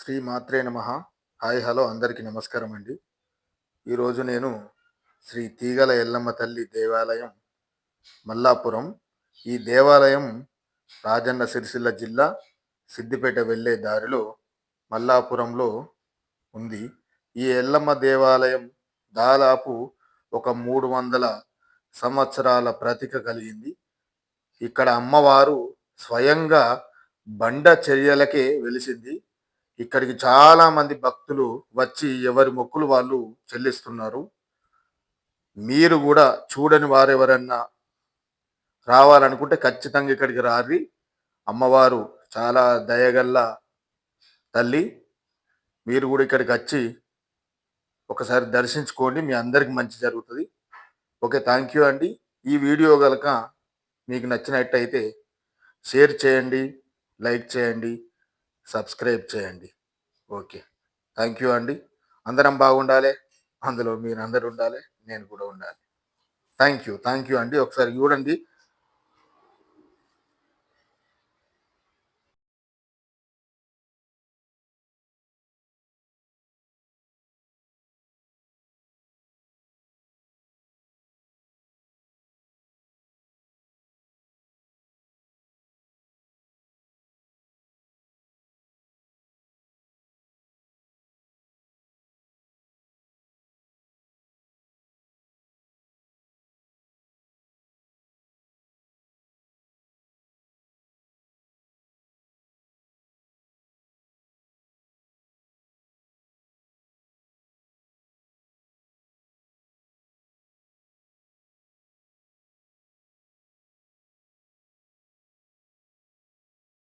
శ్రీ మాత్రే నమః. Hi hello అందరికీ నమస్కారం అండి. ఈరోజు నేను శ్రీ తీగల ఎల్లమ్మ తల్లి దేవాలయం మల్లాపురం. ఈ దేవాలయం రాజన్న సిరిసిల్ల జిల్లా సిద్దిపేట వెళ్ళే దారిలో మల్లాపురంలో ఉంది. ఈ ఎల్లమ్మ దేవాలయం దాదాపు ఒక 300 సంవత్సరాల ప్రతీక కలిగింది. ఇక్కడ అమ్మవారు స్వయంగా బండ చర్యలకే వెలిసింది. ఇక్కడికి చాలా మంది భక్తులు వచ్చి ఎవరి మొక్కులు వాళ్ళు చెల్లిస్తున్నారు. మీరు కూడా చూడని వారెవరన్నా రావాలనుకుంటే ఖచ్చితంగా ఇక్కడికి రారి. అమ్మవారు చాలా దయగల్ల తల్లి. మీరు కూడా ఇక్కడికి వచ్చి ఒకసారి దర్శించుకోండి, మీ అందరికి మంచి జరుగుతుంది. ఓకే, థ్యాంక్ యూ అండి. ఈ వీడియో కనుక మీకు నచ్చినట్టయితే షేర్ చేయండి, లైక్ చేయండి, సబ్స్క్రైబ్ చేయండి. ఓకే, థ్యాంక్ యూ అండి. అందరం బాగుండాలి, అందులో మీరు అందరు ఉండాలి, నేను కూడా ఉండాలి. థ్యాంక్ యూ అండి. ఒకసారి చూడండి,